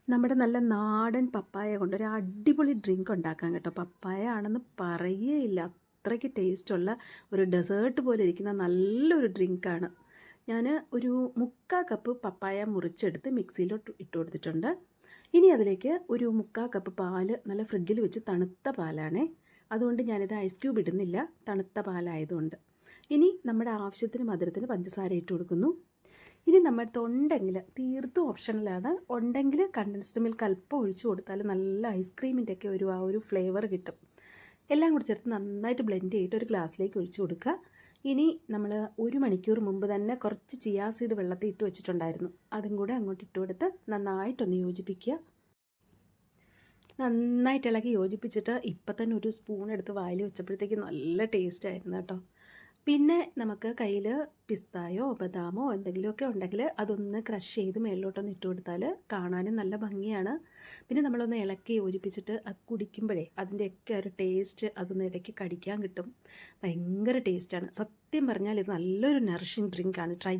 നമ്മുടെ നല്ല നാടൻ പപ്പായ കൊണ്ട് ഒരു അടിപൊളി ഡ്രിങ്ക് ഉണ്ടാക്കാം കേട്ടോ. പപ്പായ ആണെന്ന് പറയുകയില്ല, അത്രയ്ക്ക് ടേസ്റ്റുള്ള ഒരു ഡെസേർട്ട് പോലെ ഇരിക്കുന്ന നല്ലൊരു ഡ്രിങ്കാണ്. ഞാൻ ഒരു 3/4 കപ്പ് പപ്പായ മുറിച്ചെടുത്ത് മിക്സിയിലോട്ട് ഇട്ട് കൊടുത്തിട്ടുണ്ട്. ഇനി അതിലേക്ക് ഒരു 3/4 കപ്പ് പാല് നല്ല ഫ്രിഡ്ജിൽ വെച്ച് തണുത്ത പാലാണേ. അതുകൊണ്ട് ഞാനിത് ഐസ് ക്യൂബ് ഇടുന്നില്ല, തണുത്ത പാലായതുകൊണ്ട്. ഇനി നമ്മുടെ ആവശ്യത്തിന് മധുരത്തിന് പഞ്ചസാര ഇട്ട് കൊടുക്കുന്നു. ഇനി നമ്മുടെ ഉണ്ടെങ്കിൽ, തീർത്തും ഓപ്ഷണലാണ്, ഉണ്ടെങ്കിൽ കണ്ടൻസ്ഡ് മിൽക്ക് അല്പം ഒഴിച്ച് കൊടുത്താൽ നല്ല ഐസ്ക്രീമിൻ്റെയൊക്കെ ആ ഒരു ഫ്ലേവർ കിട്ടും. എല്ലാം കൂടി ചേർത്ത് നന്നായിട്ട് ബ്ലെൻഡ് ചെയ്തിട്ട് ഒരു ഗ്ലാസ്സിലേക്ക് ഒഴിച്ച് കൊടുക്കുക. ഇനി നമ്മൾ 1 മണിക്കൂർ മുമ്പ് തന്നെ കുറച്ച് ചിയാ സീഡ് വെള്ളത്തിൽ ഇട്ട് വെച്ചിട്ടുണ്ടായിരുന്നു, അതും കൂടെ അങ്ങോട്ട് ഇട്ട് കൊടുത്ത് നന്നായിട്ടൊന്ന് യോജിപ്പിക്കുക. നന്നായിട്ട് ഇളകി യോജിപ്പിച്ചിട്ട് ഇപ്പം തന്നെ ഒരു സ്പൂൺ എടുത്ത് വായിൽ വെച്ചപ്പോഴത്തേക്ക് നല്ല ടേസ്റ്റ് ആയിരുന്നു കേട്ടോ. പിന്നെ നമുക്ക് കയ്യിൽ പിസ്തായോ ബദാമോ എന്തെങ്കിലുമൊക്കെ ഉണ്ടെങ്കിൽ അതൊന്ന് ക്രഷ് ചെയ്ത് മേളിലോട്ടൊന്ന് ഇട്ട് കൊടുത്താൽ കാണാനും നല്ല ഭംഗിയാണ്. പിന്നെ നമ്മളൊന്ന് ഇളക്കി യോജിപ്പിച്ചിട്ട് അത് കുടിക്കുമ്പോഴേ അതിൻ്റെയൊക്കെ ഒരു ടേസ്റ്റ് അതൊന്ന് ഇടയ്ക്ക് കടിക്കാൻ കിട്ടും. ഭയങ്കര ടേസ്റ്റാണ്. സത്യം പറഞ്ഞാൽ ഇത് നല്ലൊരു നറിഷിങ് ഡ്രിങ്കാണ്. ട്രൈ